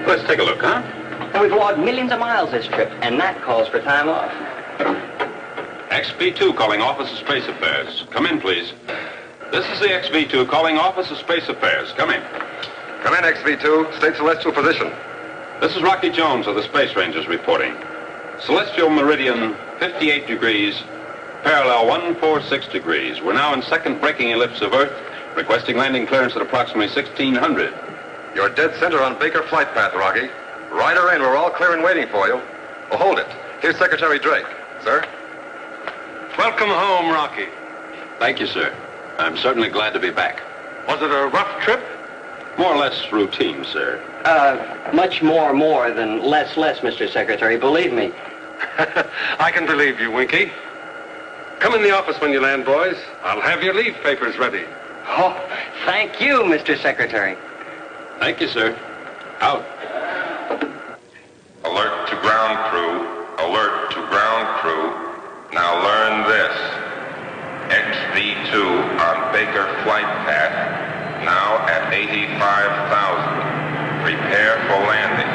Let's take a look, huh? And we've logged millions of miles this trip, and that calls for time off. XB2 calling Office of Space Affairs. Come in, please. This is the XB2 calling Office of Space Affairs. Come in. Come in, XB2. State celestial position. This is Rocky Jones of the Space Rangers reporting. Celestial meridian 58 degrees, parallel 146 degrees. We're now in second braking ellipse of Earth, requesting landing clearance at approximately 1600. You're dead center on Baker flight path, Rocky. Right or in, we're all clear and waiting for you. Oh, hold it. Here's Secretary Drake. Sir? Welcome home, Rocky. Thank you, sir. I'm certainly glad to be back. Was it a rough trip? More or less routine, sir. Much more than less, Mr. Secretary, believe me. I can believe you, Winky. Come in the office when you land, boys. I'll have your leave papers ready. Oh, thank you, Mr. Secretary. Thank you, sir. Out. Alert to ground crew. Alert to ground crew. Now learn this. XV2 on Baker flight path, now at 85,000. Prepare for landing.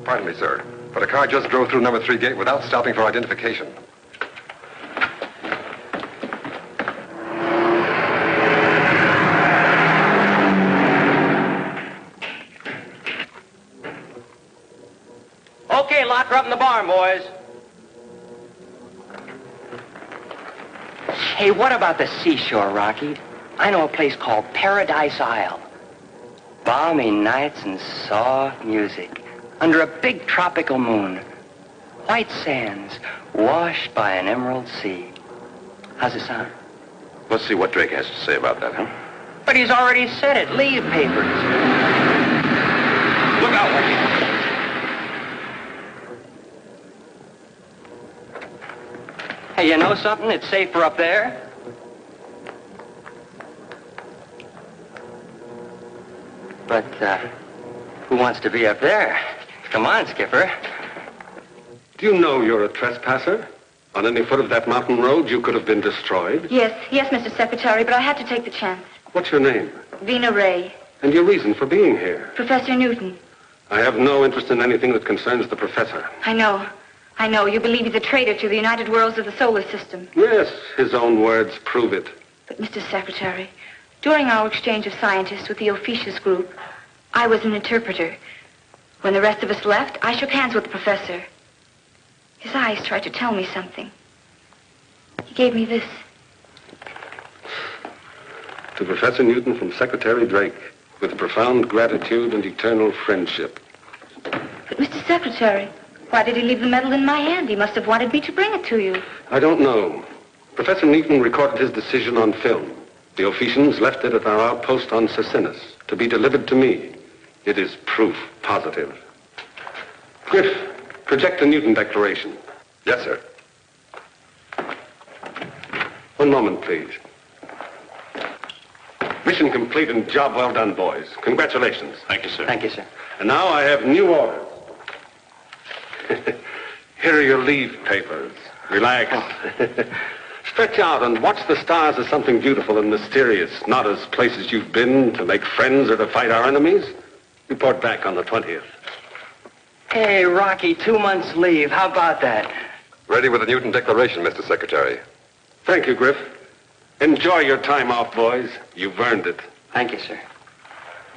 Pardon me, sir, but a car just drove through number 3 gate without stopping for identification. Okay, lock her up in the barn, boys. Hey, what about the seashore, Rocky? I know a place called Paradise Isle. Balmy nights and soft music. Under a big tropical moon. White sands washed by an emerald sea. How's it sound? Let's see what Drake has to say about that, huh? But he's already said it. Leave papers. Look out, Ricky. Hey, you know something? It's safer up there. But, who wants to be up there? Come on, Skipper. Do you know you're a trespasser? On any foot of that mountain road, you could have been destroyed. Yes, Mr. Secretary, but I had to take the chance. What's your name? Vina Ray. And your reason for being here? Professor Newton. I have no interest in anything that concerns the professor. I know. You believe he's a traitor to the United Worlds of the solar system. Yes, his own words prove it. But, Mr. Secretary, during our exchange of scientists with the officious group, I was an interpreter. When the rest of us left, I shook hands with the professor. His eyes tried to tell me something. He gave me this. To Professor Newton from Secretary Drake, with profound gratitude and eternal friendship. But, Mr. Secretary, why did he leave the medal in my hand? He must have wanted me to bring it to you. I don't know. Professor Newton recorded his decision on film. The Ophesians left it at our outpost on Cecinus to be delivered to me. It is proof positive. Griff, project the Newton Declaration. Yes, sir. One moment, please. Mission complete and job well done, boys. Congratulations. Thank you, sir. Thank you, sir. And now I have new orders. Here are your leave papers. Relax. Stretch out and watch the stars as something beautiful and mysterious, not as places you've been to make friends or to fight our enemies. Report back on the 20th. Hey, Rocky, 2 months leave. How about that? Ready with the Newton Declaration, Mr. Secretary. Thank you, Griff. Enjoy your time off, boys. You've earned it. Thank you, sir.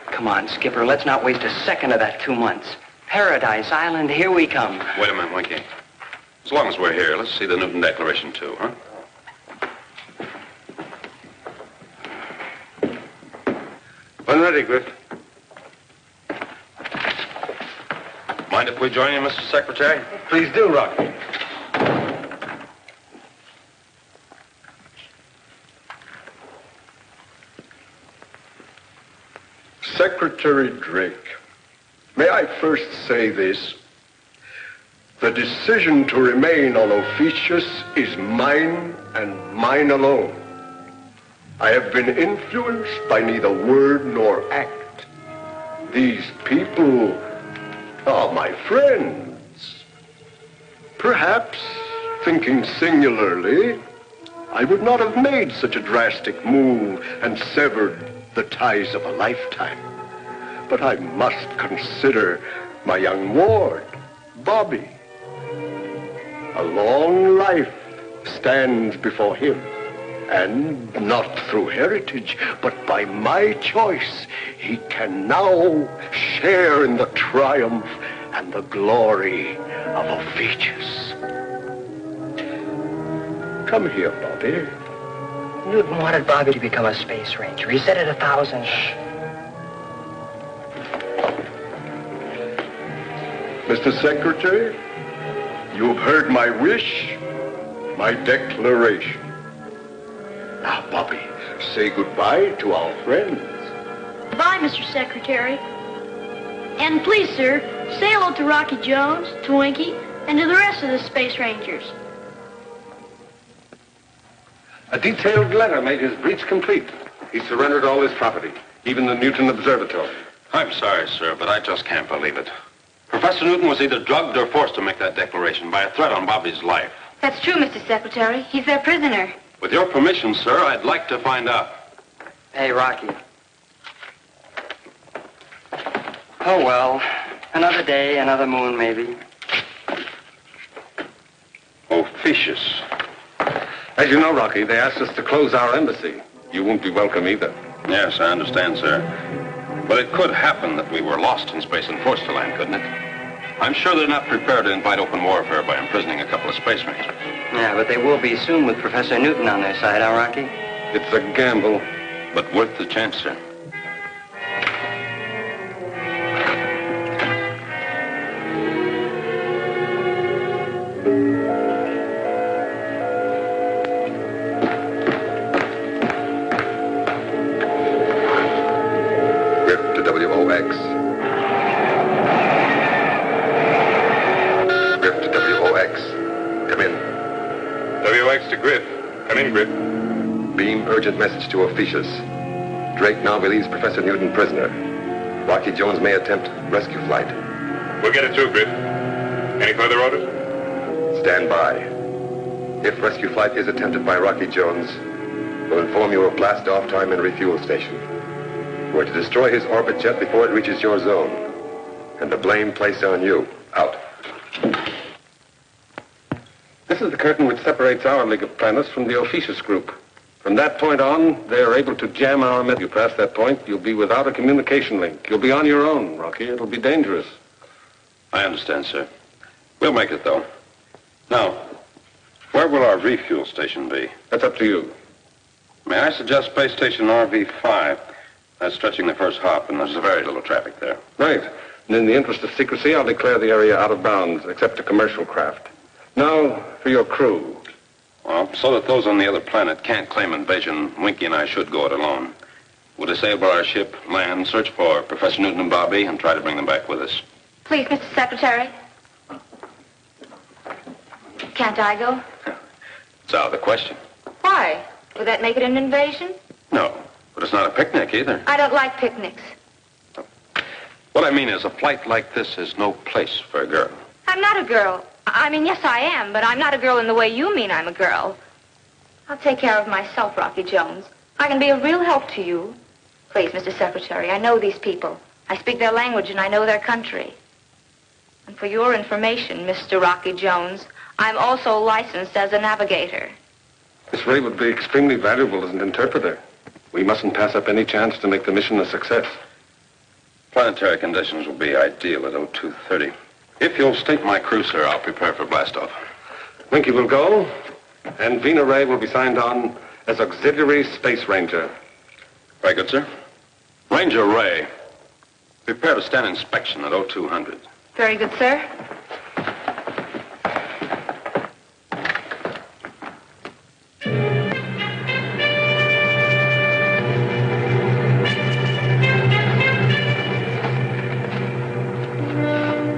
Come on, Skipper. Let's not waste a second of that 2 months. Paradise Island, here we come. Wait a minute, Winky. As long as we're here, let's see the Newton Declaration, too, huh? When ready, Griff. Mind if we join you, Mr. Secretary? Please do, Rocky. Secretary Drake, may I first say this? The decision to remain on Ophiuchus is mine and mine alone. I have been influenced by neither word nor act. These people are my friends. Perhaps, thinking singularly, I would not have made such a drastic move and severed the ties of a lifetime. But I must consider my young ward, Bobby. A long life stands before him, and not through heritage, but by my choice, he can now share in the triumph and the glory of Ophiuchus. Come here, Bobby. Newton wanted Bobby to become a space ranger. He said it 1,000. Mr. Secretary, you've heard my wish, my declaration. Now, Bobby, say goodbye to our friends. Goodbye, Mr. Secretary. And please, sir, say hello to Rocky Jones, to Winky, and to the rest of the Space Rangers. A detailed letter made his breach complete. He surrendered all his property, even the Newton Observatory. I'm sorry, sir, but I just can't believe it. Professor Newton was either drugged or forced to make that declaration by a threat on Bobby's life. That's true, Mr. Secretary. He's their prisoner. With your permission, sir, I'd like to find out. Hey, Rocky. Oh, well. Another day, another moon, maybe. Ophiuchus. As you know, Rocky, they asked us to close our embassy. You won't be welcome either. Yes, I understand, sir. But it could happen that we were lost in space and forced to land, couldn't it? I'm sure they're not prepared to invite open warfare by imprisoning a couple of space rangers. Yeah, but they will be soon with Professor Newton on their side, huh, Rocky? It's a gamble. But worth the chance, sir. Urgent message to Ophiuchus. Drake now believes Professor Newton prisoner. Rocky Jones may attempt rescue flight. We'll get it too, Griff. Any further orders? Stand by. If rescue flight is attempted by Rocky Jones, we'll inform you of blast-off time and refuel station. We're to destroy his orbit jet before it reaches your zone. And the blame placed on you. Out. This is the curtain which separates our League of Planets from the Ophiuchus group. From that point on, they are able to jam our message. You pass that point, you'll be without a communication link. You'll be on your own, Rocky. It'll be dangerous. I understand, sir. We'll make it, though. Now, where will our refuel station be? That's up to you. May I suggest space station RV-5? That's stretching the first hop, and there's very little traffic there. Right. And in the interest of secrecy, I'll declare the area out of bounds, except to commercial craft. Now, for your crew. Well, so that those on the other planet can't claim invasion, Winky and I should go it alone. We'll disable our ship, land, search for Professor Newton and Bobby, and try to bring them back with us. Please, Mr. Secretary. Can't I go? It's out of the question. Why? Would that make it an invasion? No, but it's not a picnic either. I don't like picnics. What I mean is, a flight like this is no place for a girl. I'm not a girl. I mean, yes, I am, but I'm not a girl in the way you mean I'm a girl. I'll take care of myself, Rocky Jones. I can be of real help to you. Please, Mr. Secretary, I know these people. I speak their language and I know their country. And for your information, Mr. Rocky Jones, I'm also licensed as a navigator. Miss Ray would be extremely valuable as an interpreter. We mustn't pass up any chance to make the mission a success. Planetary conditions will be ideal at 0230. If you'll state my crew, sir, I'll prepare for blastoff. Winky will go, and Vina Ray will be signed on as Auxiliary Space Ranger. Very good, sir. Ranger Ray, prepare to stand inspection at 0200. Very good, sir.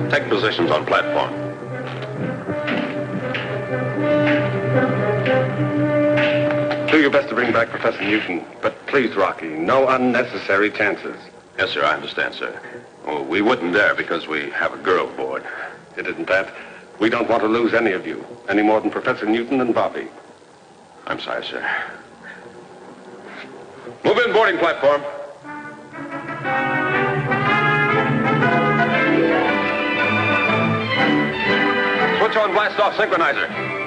Take positions on platform. your best to bring back Professor Newton. But please, Rocky, no unnecessary chances. Yes, sir, I understand, sir. Well, we wouldn't dare because we have a girl aboard. It isn't that. We don't want to lose any of you, any more than Professor Newton and Bobby. I'm sorry, sir. Move in boarding platform. Switch on blast-off synchronizer.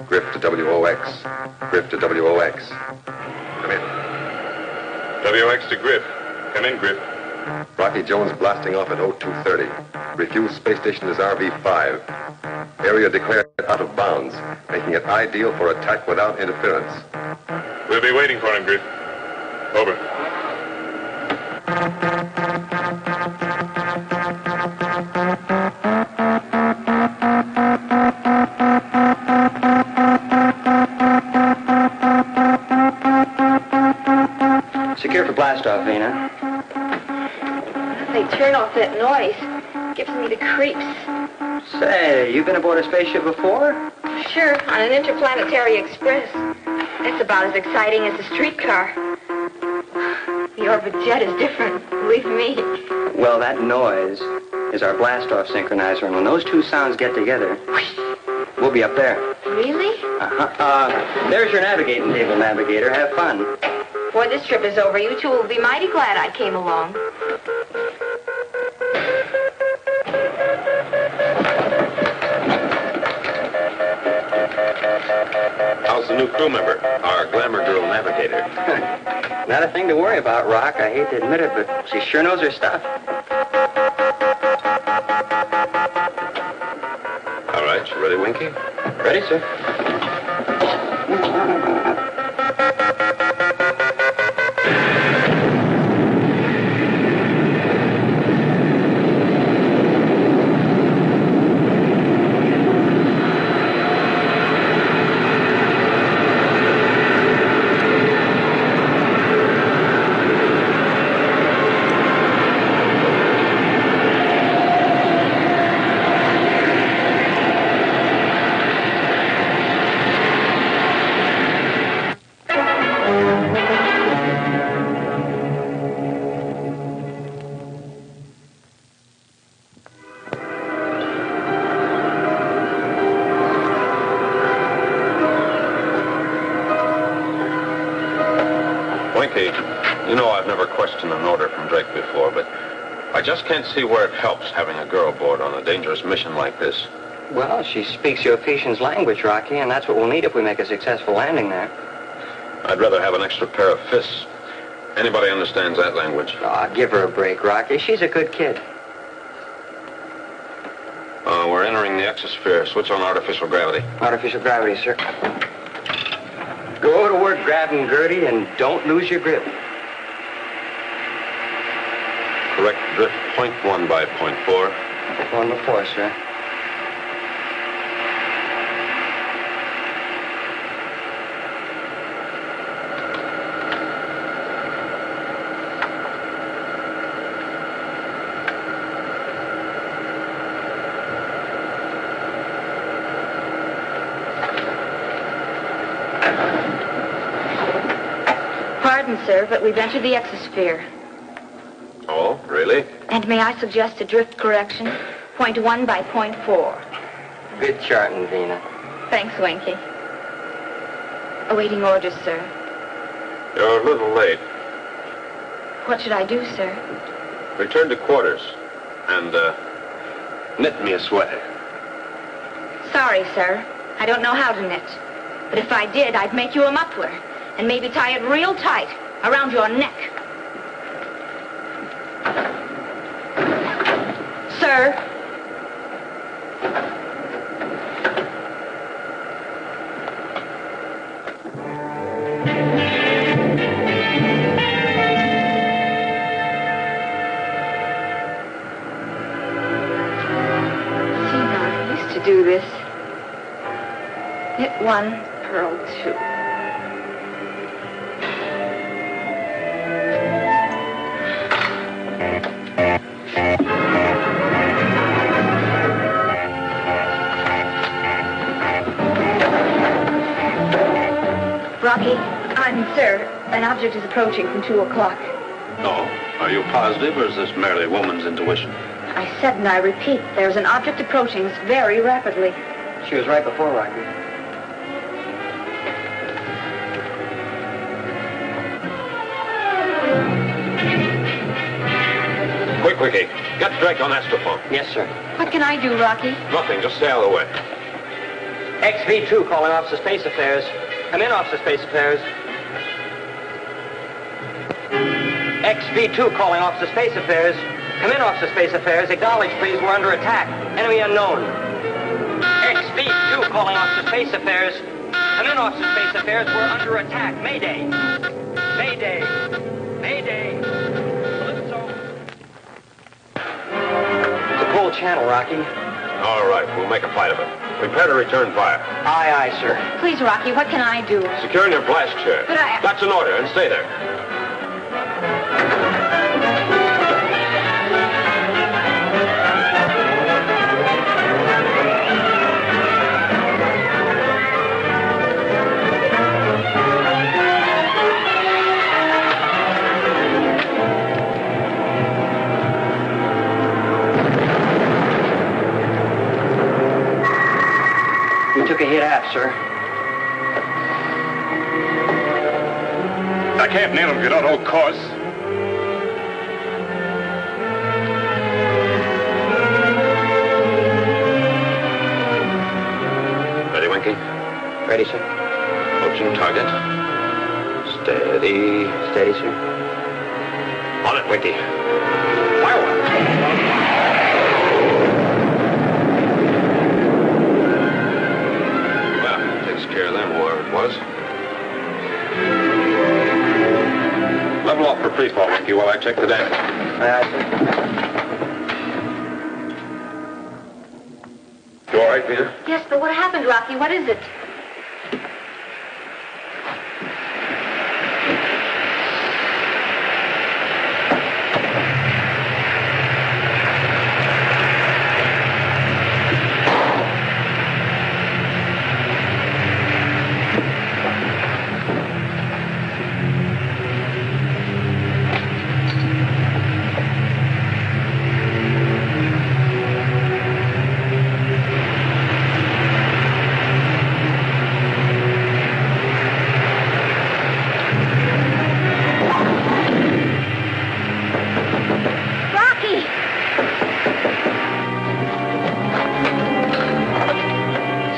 Griff to WOX. Griff to WOX. Come in. WX to Griff. Come in, Griff. Rocky Jones blasting off at 0230. Refueled space station is RV-5. Area declared out of bounds, making it ideal for attack without interference. We'll be waiting for him, Griff. Over. Secure for blast-off, Vina. They turn off that noise. Gives me the creeps. Say, you been aboard a spaceship before? Sure, on an interplanetary express. That's about as exciting as a streetcar. The orbit jet is different, believe me. Well, that noise is our blast-off synchronizer, and when those two sounds get together, we'll be up there. Really? There's your navigating table, navigator. Have fun. Before this trip is over, you two will be mighty glad I came along. How's the new crew member, our glamour girl navigator? Not a thing to worry about, Rock. I hate to admit it, but she sure knows her stuff. All right, you ready, Winky? Ready, sir. Winky, you know I've never questioned an order from Drake before, but I just can't see where it helps having a girl aboard on a dangerous mission like this. Well, she speaks your Ephesians language, Rocky, and that's what we'll need if we make a successful landing there. I'd rather have an extra pair of fists. Anybody understands that language? Aw, give her a break, Rocky. She's a good kid. We're entering the exosphere. Switch on artificial gravity. Artificial gravity, sir. Go to work grabbing Gertie and don't lose your grip. Correct drift 0.1 by 0.4. One before, sir. Pardon, sir, but we've entered the exosphere. Oh, really? And may I suggest a drift correction? 0.1 by 0.4. Good charting, Vina. Thanks, Winky. Awaiting orders, sir. You're a little late. What should I do, sir? Return to quarters and, knit me a sweater. Sorry, sir. I don't know how to knit. But if I did, I'd make you a muffler and maybe tie it real tight around your neck. Sir? to do this. Knit 1, purl 2. Rocky, sir, an object is approaching from 2 o'clock. No. Are you positive, or is this merely a woman's intuition? I said, and I repeat, there's an object approaching us very rapidly. She was right before Rocky. Quick, Ricky. Get Drake on astrophone. Yes, sir. What can I do, Rocky? Nothing. Just stay out of the way. XV2 calling Office of Space Affairs. Come in, Office of Space Affairs. XV2 calling Office of Space Affairs. Come in, Office of Space Affairs. Acknowledge, please. We're under attack. Enemy unknown. XV2 calling Office of Space Affairs. Come in, Office of Space Affairs. We're under attack. Mayday. Mayday. Mayday. Calypso. It's a cold channel, Rocky. All right. We'll make a fight of it. Prepare to return fire. Aye, aye, sir. Please, Rocky, what can I do? Secure in your blast chair. But I... That's an order, and stay there. We took a hit aft, sir. I can't nail him, get out of course. Ready, Winky? Ready, sir. Approaching target. Steady. Steady, sir. On it, Winky. Fire one. Care of them, whoever it was. Level off for free fall, Winky, while I check the damage. Aye, aye, sir. You all right, Peter? Yes, but what happened, Rocky? What is it?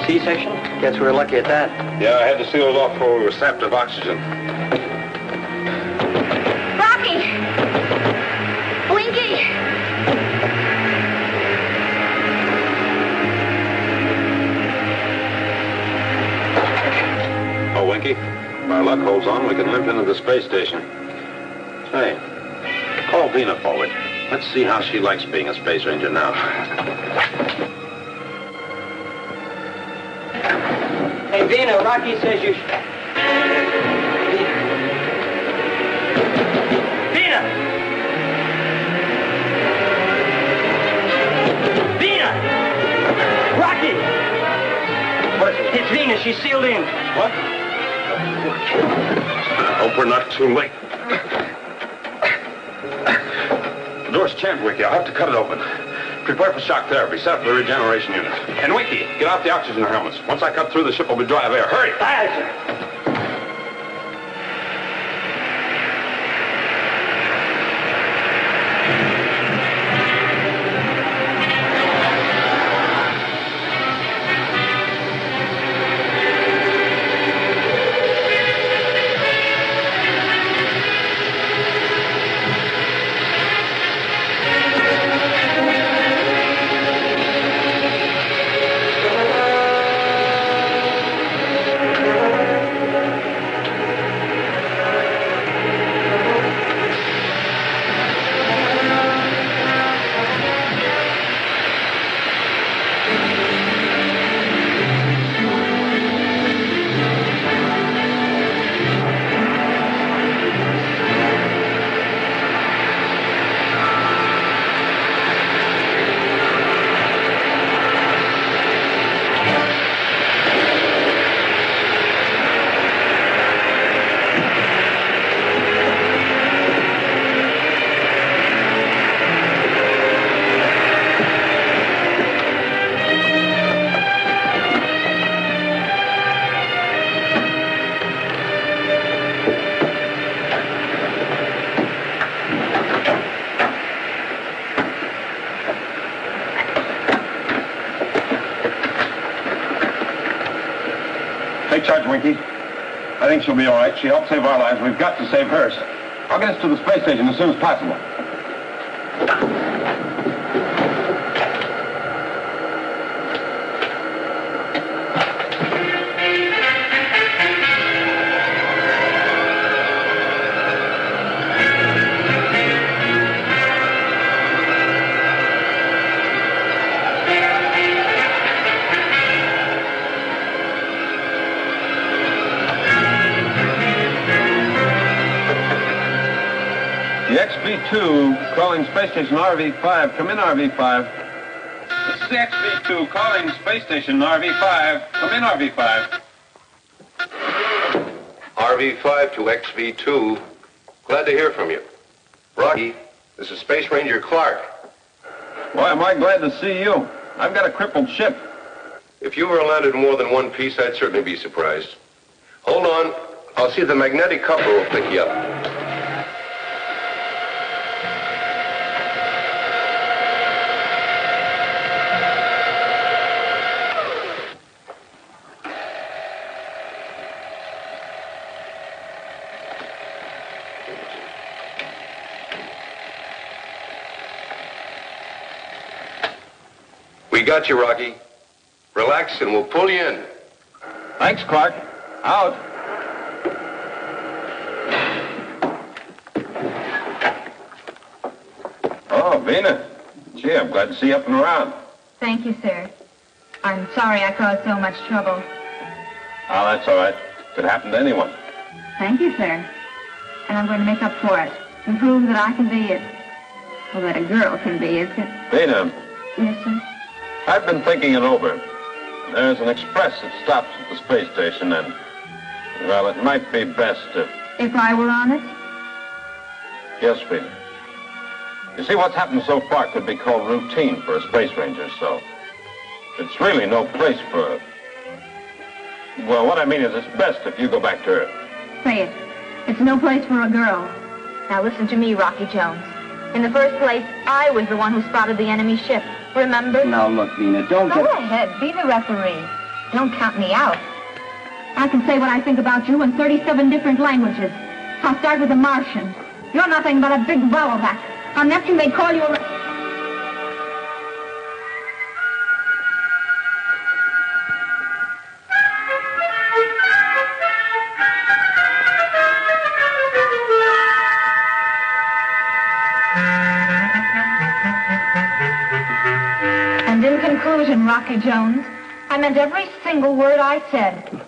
C-section? Guess we were lucky at that. Yeah, I had to seal it off before we were sapped of oxygen. Rocky! Winky! Oh, Winky, if our luck holds on, we can limp into the space station. Say, call Vina forward. Let's see how she likes being a space ranger now. Hey, Vina, Rocky says you should... Vina! Vina! Rocky! What is it? It's Vina. She's sealed in. What? I hope we're not too late. The door's jammed, Winky. I'll have to cut it open. Prepare for shock therapy. Set up the regeneration unit. And Winky, get out the oxygen helmets. Once I cut through, the ship will be dry of air. Hurry! Aye, sir. Take charge, Winky. I think she'll be all right. She helped save our lives. We've got to save hers. I'll get us to the space station as soon as possible. The XB2 calling space station RV5. Come in, RV5. This is the XB2 calling space station RV5. Come in, RV5. RV5 to XV2. Glad to hear from you. Rocky, this is Space Ranger Clark. Why am I glad to see you? I've got a crippled ship. If you were landed in more than one piece, I'd certainly be surprised. Hold on. I'll see if the magnetic coupler will pick you up. We got you, Rocky. Relax and we'll pull you in. Thanks, Clark. Out. Oh, Vina. Gee, I'm glad to see you up and around. Thank you, sir. I'm sorry I caused so much trouble. Oh, that's all right. Could happen to anyone. Thank you, sir. And I'm going to make up for it and prove that I can be it. Well, that a girl can be, isn't it? Vina, Yes, sir. I've been thinking it over. There's an express that stops at the space station and, well, it might be best If I were on it? Yes, Vina. You see, what's happened so far could be called routine for a space ranger, so it's really no place for... Well, what I mean is it's best if you go back to Earth. Say it. It's no place for a girl. Now listen to me, Rocky Jones. In the first place, I was the one who spotted the enemy ship. Remember? Now, look, Vina, don't Go ahead. Be the referee. Don't count me out. I can say what I think about you in 37 different languages. I'll start with the Martian. You're nothing but a big bottleback. On Neptune, they call you a... And in conclusion, Rocky Jones, I meant every single word I said.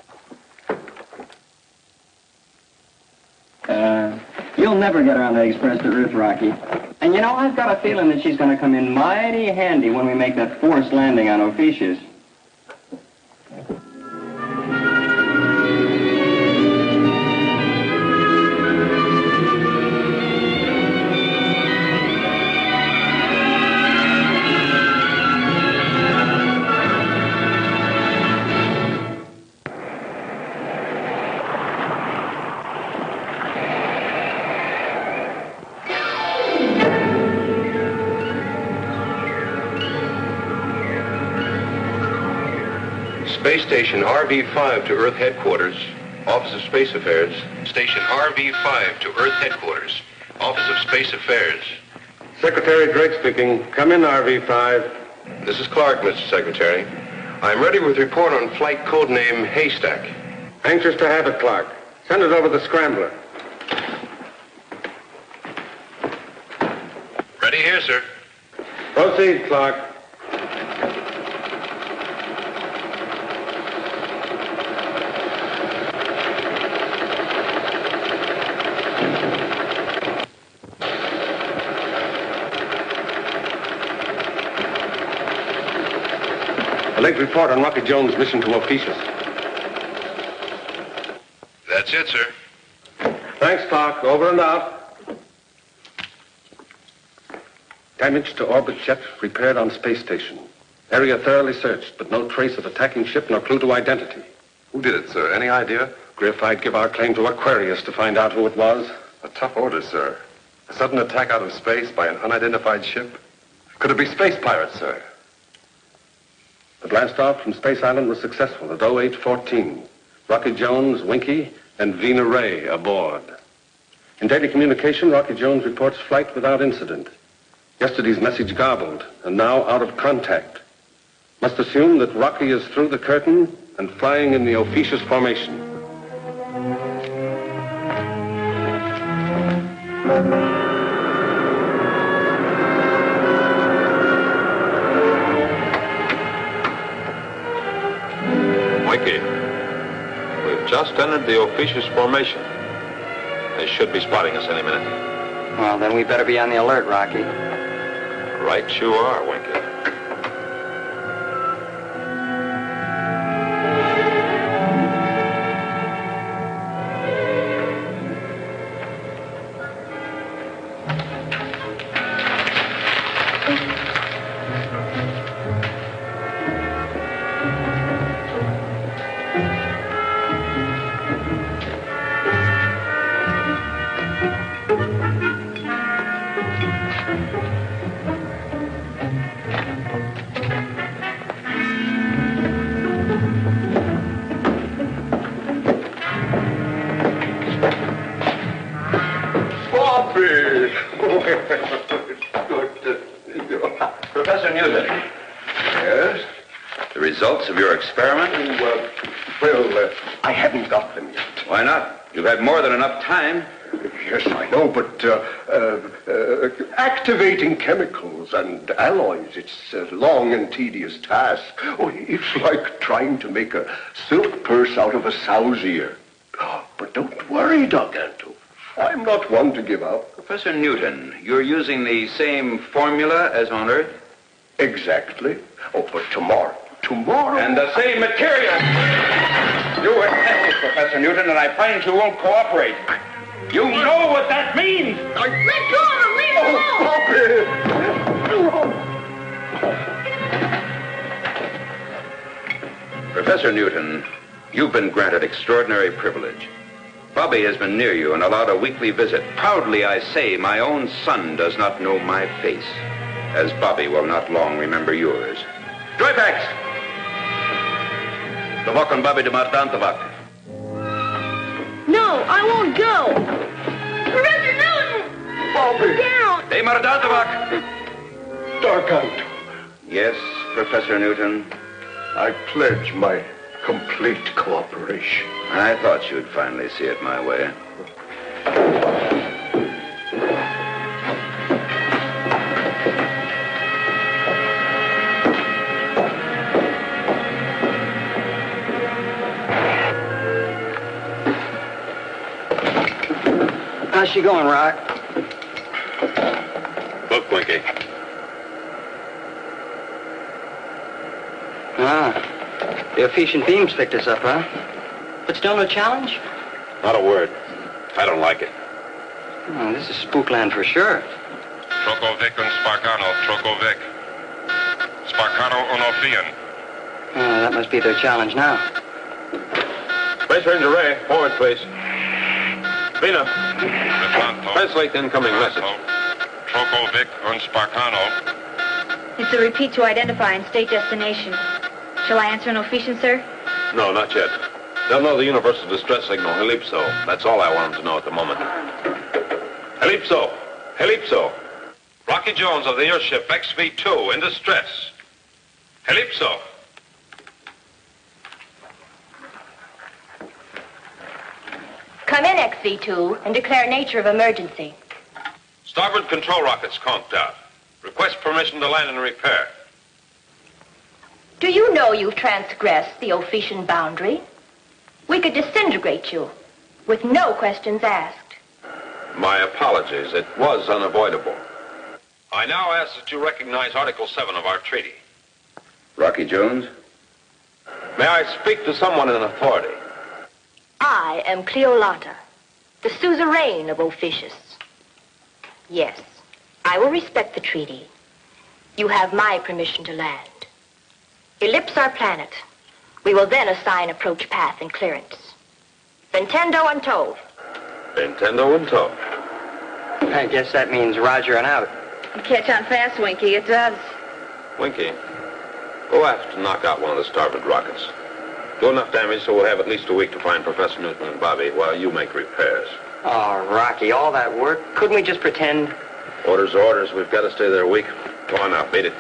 You'll never get her on the express to Earth, Rocky. And you know, I've got a feeling that she's going to come in mighty handy when we make that forced landing on Ophiuchus. Space Station RV5 to Earth Headquarters, Office of Space Affairs. Station RV5 to Earth Headquarters, Office of Space Affairs. Secretary Drake speaking. Come in, RV5. This is Clark, Mr. Secretary. I'm ready with report on flight code name Haystack. Anxious to have it, Clark. Send it over the scrambler. Ready here, sir. Proceed, Clark. A late report on Rocky Jones' mission to Ophiuchus. That's it, sir. Thanks, Clark. Over and out. Damage to orbit jet repaired on space station. Area thoroughly searched, but no trace of attacking ship nor clue to identity. Who did it, sir? Any idea? Griff, I'd give our claim to Aquarius to find out who it was. A tough order, sir. A sudden attack out of space by an unidentified ship? Could it be space pirates, sir? The blast off from Space Island was successful at 0814. Rocky Jones, Winky, and Vina Ray aboard. In daily communication, Rocky Jones reports flight without incident. Yesterday's message garbled, and now out of contact. Must assume that Rocky is through the curtain and flying in the officious formation. Winky, we've just entered the officious formation. They should be spotting us any minute. Well, then we better be on the alert, Rocky. Right you are, Winky. Professor Newton. Yes? The results of your experiment? I haven't got them yet. Why not? You've had more than enough time. Yes, I know, but activating chemicals and alloys, it's a long and tedious task. Oh, it's like trying to make a silk purse out of a sow's ear. But don't worry, Gargantua. I'm not one to give up. Professor Newton, you're using the same formula as on Earth? Exactly. Oh, but tomorrow. And the same material. You were tested, Professor Newton, and I find you won't cooperate. You know what that means. Let go of him! Leave him alone! Professor Newton, you've been granted extraordinary privilege. Bobby has been near you and allowed a weekly visit. Proudly I say my own son does not know my face, as Bobby will not long remember yours. Joyfax! Tabak and Bobby de Martin Tabak. No, I won't go! Professor Newton! Bobby! Down! De Martin Tabak! Gargantua, Yes, Professor Newton. I pledge my complete cooperation. I thought you'd finally see it my way. How's she going, Rock? Look, Winky. The efficient beams picked us up, huh? But still no challenge? Not a word. I don't like it. Oh, this is spookland for sure. Trokovic and Sparkano, Trokovic. Sparkano unofian. Oh, that must be their challenge now. Space Ranger Ray, forward, please. Vina, Retanto. translate the incoming message. Trokovic and Sparkano. It's a repeat to identify and state destination. Shall I answer an officiant, sir? No, not yet. They'll know the universal distress signal, Helipso. That's all I want them to know at the moment. Helipso! Helipso! Rocky Jones of the airship XV-2 in distress. Helipso! Come in, XV-2, and declare nature of emergency. Starboard control rockets conked out. Request permission to land and repair. Do you know you've transgressed the Ophician boundary? We could disintegrate you with no questions asked. My apologies. It was unavoidable. I now ask that you recognize Article 7 of our treaty. Rocky Jones? May I speak to someone in authority? I am Cleolata, the suzerain of Ophicius. Yes, I will respect the treaty. You have my permission to land. Ellipse our planet. We will then assign approach path and clearance. Nintendo and tow. Nintendo and tow. I guess that means Roger and out. You catch on fast, Winky. It does. Winky, go aft to knock out one of the starboard rockets. Do enough damage so we'll have at least a week to find Professor Newton and Bobby while you make repairs. Oh, Rocky, all that work? Couldn't we just pretend? Orders are orders. We've got to stay there a week. Come on now, beat it.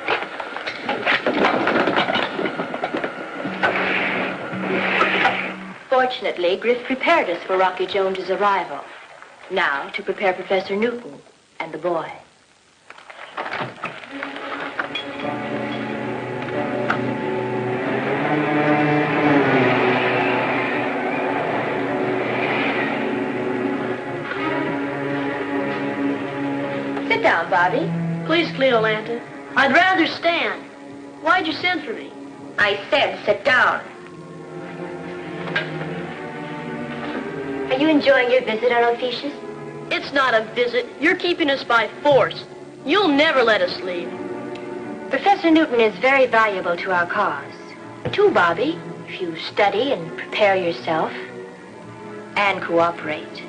Fortunately, Griff prepared us for Rocky Jones's arrival. Now, to prepare Professor Newton and the boy. Sit down, Bobby. Please, Cleolanta. I'd rather stand. Why'd you send for me? I said sit down. Are you enjoying your visit on Ophiuchus? It's not a visit. You're keeping us by force. You'll never let us leave. Professor Newton is very valuable to our cause. Too, Bobby, if you study and prepare yourself and cooperate.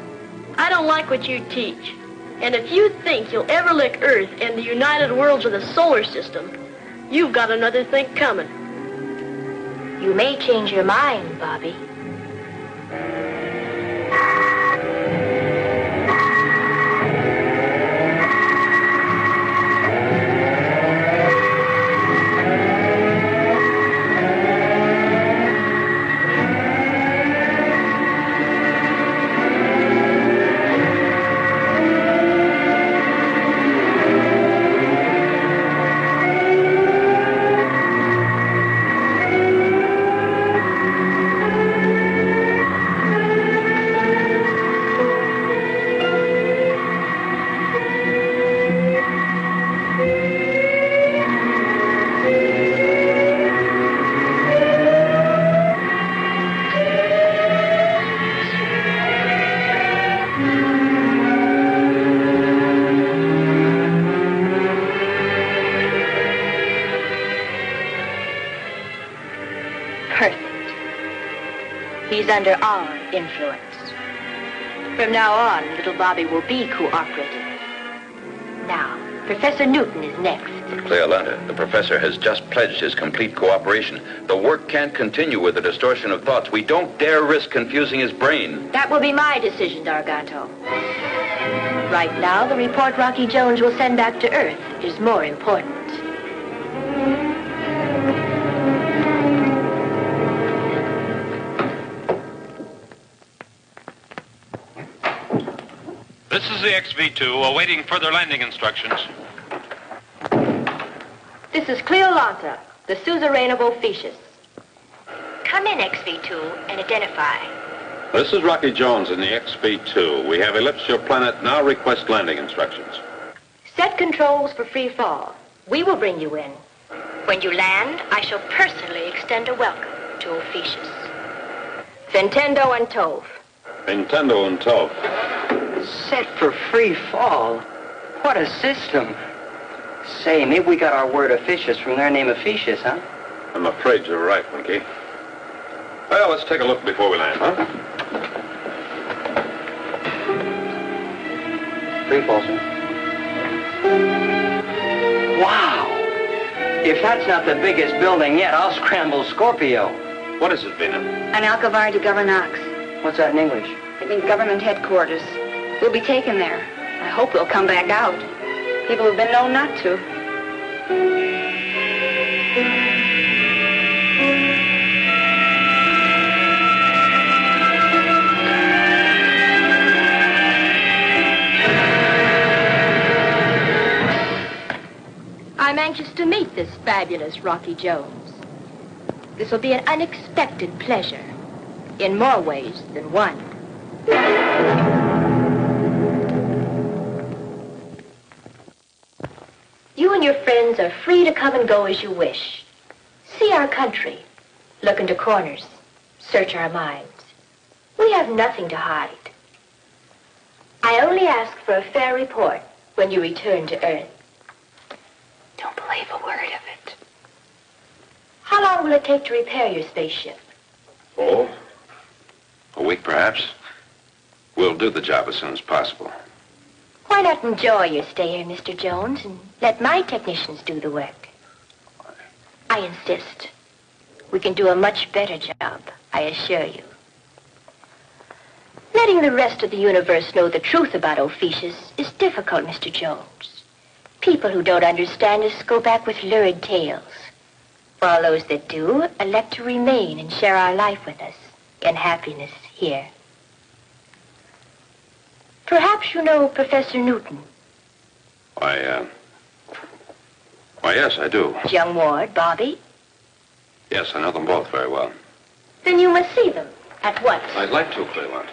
I don't like what you teach. And if you think you'll ever lick Earth and the United Worlds of the solar system, you've got another think coming. You may change your mind, Bobby. He's under our influence. From now on, little Bobby will be cooperative. Now, Professor Newton is next. But Cleolanta, the professor has just pledged his complete cooperation. The work can't continue with the distortion of thoughts. We don't dare risk confusing his brain. That will be my decision, Dargato. Right now, the report Rocky Jones will send back to Earth is more important. This is the XV-2 awaiting further landing instructions. This is Cleolanta, the suzerain of Ophiuchus. Come in, XV-2, and identify. This is Rocky Jones in the XV-2. We have ellipsed your planet. Now request landing instructions. Set controls for free fall. We will bring you in. When you land, I shall personally extend a welcome to Ophiuchus. Fintendo and Tove. Nintendo and Tove. Set for free fall? What a system. Say, maybe we got our word officious from their name Ophiuchus, huh? I'm afraid you're right, Winky. Well, let's take a look before we land, huh? Free fall, sir. Wow! If that's not the biggest building yet, I'll scramble Scorpio. What is it, Vina? An Alcavar de Governax. What's that in English? It means government headquarters. We'll be taken there. I hope we'll come back out. People have been known not to. I'm anxious to meet this fabulous Rocky Jones. This will be an unexpected pleasure, in more ways than one. You and your friends are free to come and go as you wish. See our country, look into corners, search our minds. We have nothing to hide. I only ask for a fair report when you return to Earth. Don't believe a word of it. How long will it take to repair your spaceship? Oh, a week perhaps. We'll do the job as soon as possible. Why not enjoy your stay here, Mr. Jones, and let my technicians do the work? I insist. we can do a much better job, I assure you. Letting the rest of the universe know the truth about Ophiuchus is difficult, Mr. Jones. People who don't understand us go back with lurid tales, while those that do elect to remain and share our life with us in happiness here. Perhaps you know Professor Newton. Why, yes, I do. Young Ward, Bobby? Yes, I know them both very well. Then you must see them at once. I'd like to, Cleveland.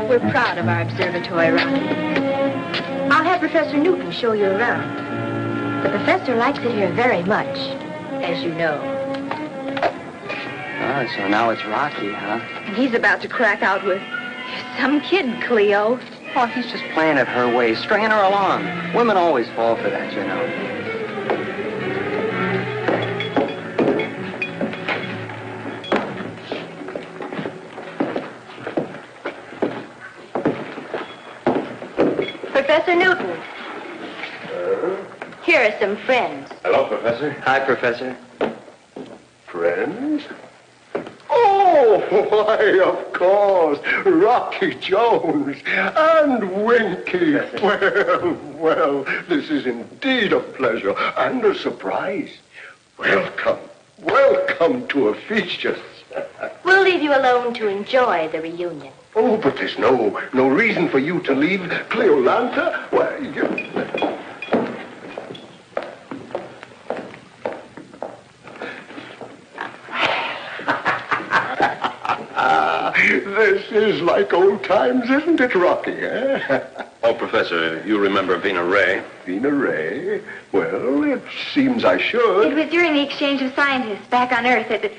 We're proud of our observatory, Rocky. I'll have Professor Newton show you around. The professor likes it here very much, as you know. Oh, so now it's Rocky, huh? And he's about to crack out with some kid, Cleo. Oh, he's just playing it her way, stringing her along. Women always fall for that, you know. Professor Newton. Here are some friends. Hello, Professor. Hi, Professor. Friends? Oh, why, of course, Rocky Jones and Winky. Well, this is indeed a pleasure and a surprise. Welcome to Ophiuchus. We'll leave you alone to enjoy the reunion. Oh, but there's no reason for you to leave Cleolanta. Why, This is like old times, isn't it, Rocky, eh? Oh, Professor, you remember Vina Ray? Vina Ray? Well, it seems I should. It was during the exchange of scientists back on Earth that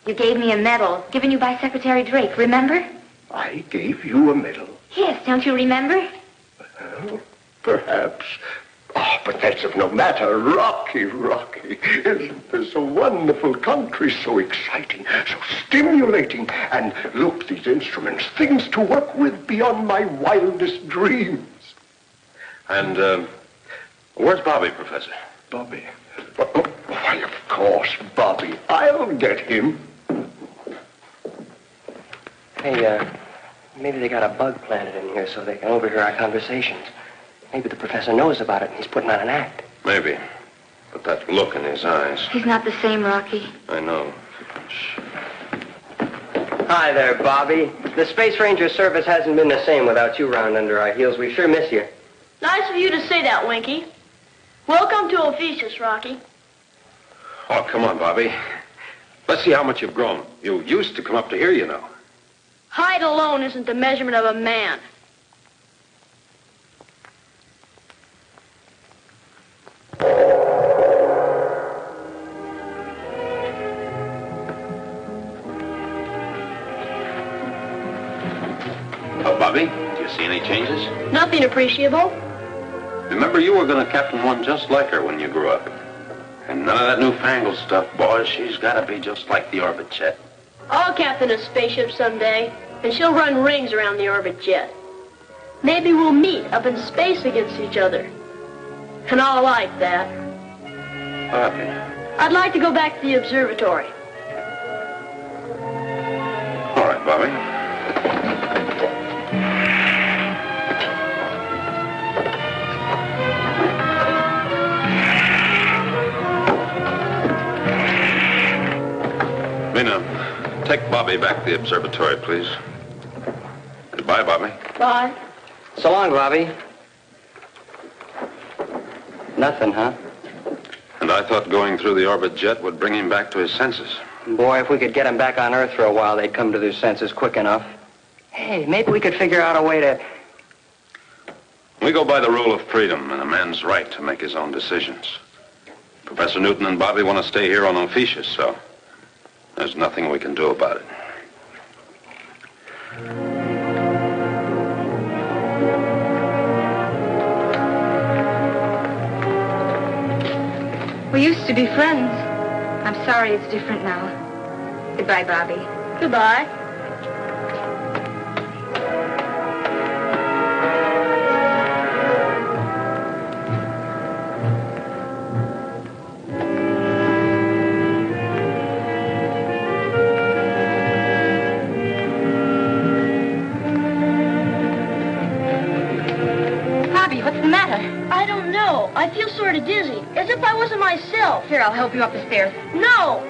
you gave me a medal given you by Secretary Drake, remember? I gave you a medal? Yes, don't you remember? Well, perhaps. Oh, but that's of no matter. Rocky. Isn't this a wonderful country? So exciting, so stimulating. And look, these instruments, things to work with beyond my wildest dreams. And, where's Bobby, Professor? Bobby? Why, of course, Bobby. I'll get him. Hey, maybe they got a bug planted in here so they can overhear our conversations. Maybe the professor knows about it and he's putting on an act. Maybe. But that look in his eyes. He's not the same, Rocky. I know. Shh. Hi there, Bobby. The Space Ranger service hasn't been the same without you round under our heels. We sure miss you. Nice of you to say that, Winky. Welcome to Ophiuchus, Rocky. Oh, come on, Bobby. Let's see how much you've grown. You used to come up to here, you know. Height alone isn't the measurement of a man. Oh, Bobby, do you see any changes? Nothing appreciable. Remember, you were going to captain one just like her when you grew up. And none of that newfangled stuff, boys. She's got to be just like the orbit jet. I'll captain a spaceship someday, and she'll run rings around the orbit jet. Maybe we'll meet up in space against each other. And I'll like that. Bobby. I'd like to go back to the observatory. All right, Bobby. Mina, take Bobby back to the observatory, please. Goodbye, Bobby. Bye. So long, Bobby. Nothing, huh? And I thought going through the orbit jet would bring him back to his senses. Boy, if we could get him back on Earth for a while, they'd come to their senses quick enough. Hey, maybe we could figure out a way to... We go by the rule of freedom and a man's right to make his own decisions. Professor Newton and Bobby want to stay here on Ophiuchus, so there's nothing we can do about it. We used to be friends. I'm sorry it's different now. Goodbye, Bobby. Goodbye. Bobby, what's the matter? I don't know. I feel sort of dizzy, as if I wasn't myself. Here, I'll help you up the stairs. No!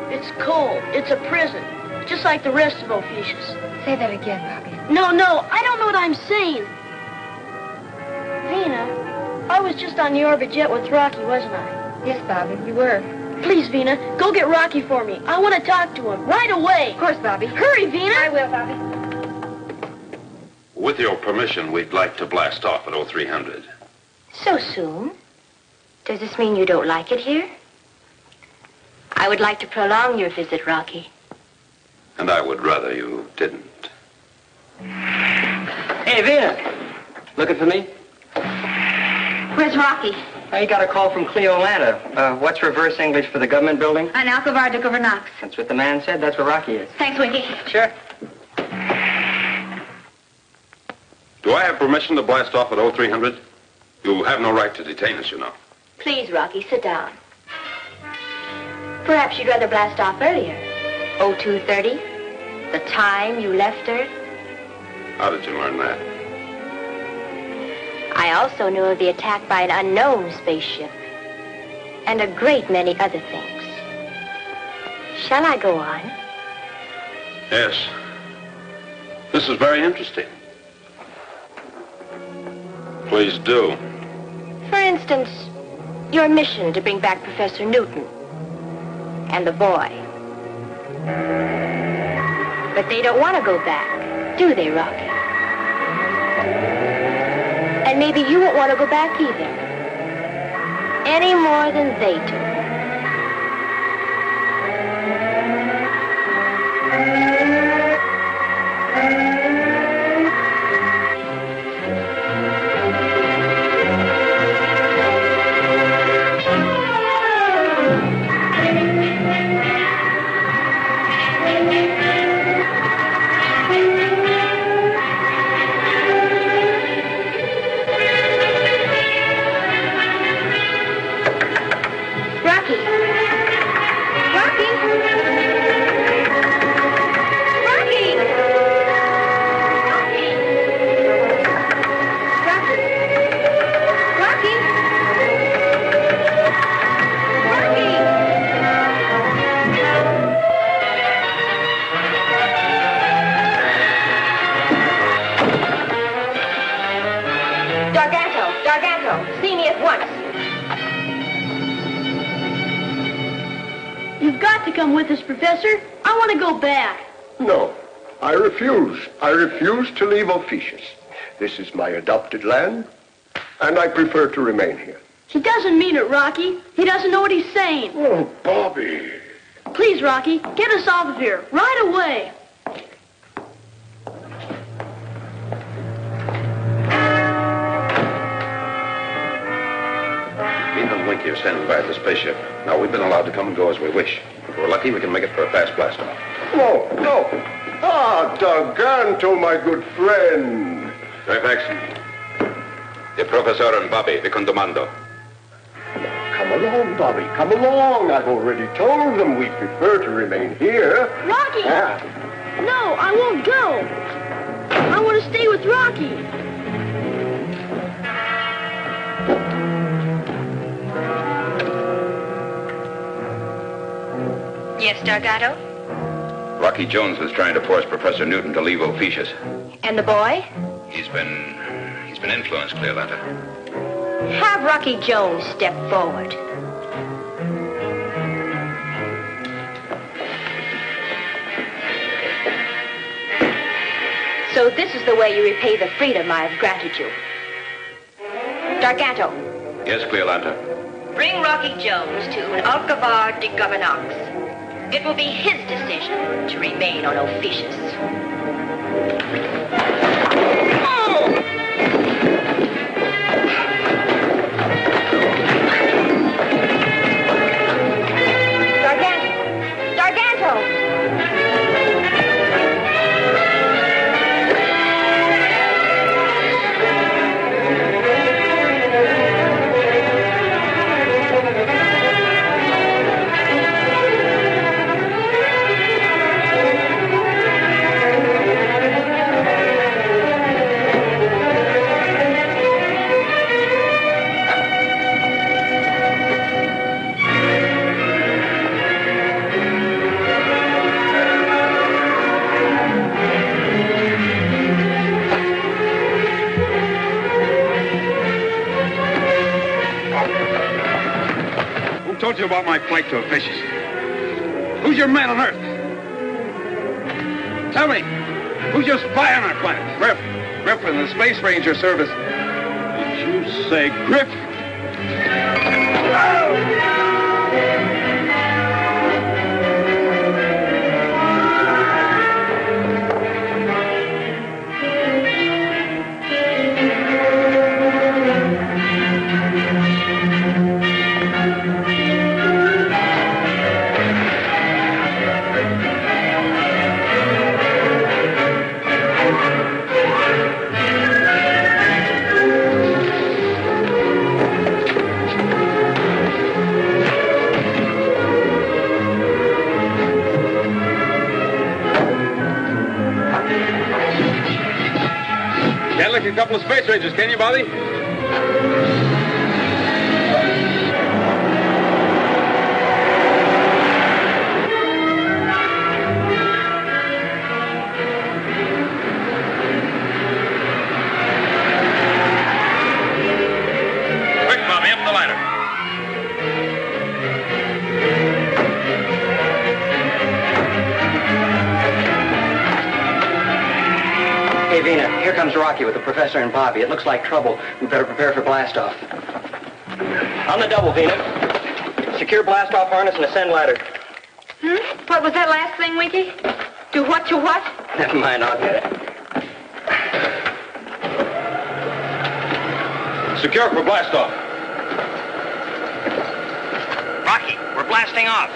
It's cold. It's a prison, just like the rest of Ophiuchus. Say that again, Bobby. No, I don't know what I'm saying. Vina, I was just on the orbit jet with Rocky, wasn't I? Yes, Bobby, you were. Please, Vina, go get Rocky for me. I want to talk to him right away. Of course, Bobby. Hurry, Vina. I will, Bobby. With your permission, we'd like to blast off at 0300. So soon? Does this mean you don't like it here? I would like to prolong your visit, Rocky. And I would rather you didn't. Hey, Vina. Looking for me? Where's Rocky? I got a call from Cleolanta. What's reverse English for the government building? An Alcovar de Governox. That's what the man said. That's where Rocky is. Thanks, Winky. Sure. Do I have permission to blast off at 0300? You have no right to detain us, you know. Please, Rocky, sit down. Perhaps you'd rather blast off earlier. 0230? The time you left Earth? How did you learn that? I also know of the attack by an unknown spaceship. And a great many other things. Shall I go on? Yes. This is very interesting. Please do. For instance, your mission to bring back Professor Newton and the boy. But they don't want to go back, do they, Rocky? And maybe you won't want to go back either. Any more than they do. See me at once. You've got to come with us, Professor. I want to go back. No, I refuse. I refuse to leave Ophiuchus. This is my adopted land, and I prefer to remain here. He doesn't mean it, Rocky. He doesn't know what he's saying. Oh, Bobby. Please, Rocky, get us off of here right away. Dean and Winky are standing by at the spaceship. Now, we've been allowed to come and go as we wish. If we're lucky, we can make it for a fast blast-off. No, no. Ah, D'Arganto, my good friend. Fairfax. The Professor and Bobby, the condomando. Come along, Bobby, come along. I've already told them we prefer to remain here. Rocky! No, I won't go. I want to stay with Rocky. Yes, Dargato? Rocky Jones was trying to force Professor Newton to leave Ophiuchus. And the boy? He's been influenced, Cleolanta. Have Rocky Jones step forward. So this is the way you repay the freedom I have granted you. Dargato. Yes, Cleolanta. Bring Rocky Jones to an Alcovar de Governox. It will be his decision to remain on Ophiuchus. you about my flight to Officious? Who's your man on Earth? Tell me, who's your spy on our planet? Griff in the Space Ranger Service. Did you say Griff? A couple of Space Rangers, can you, Bobby? Quick, Bobby, up the ladder. Hey, Vina, here comes Rocky with the professor and Bobby. It looks like trouble. We better prepare for blastoff. On the double, Vina. Secure blastoff harness and ascend ladder. What was that last thing, Winky? Do what to what? Never mind, I'll get it. Secure for blastoff. Rocky, we're blasting off.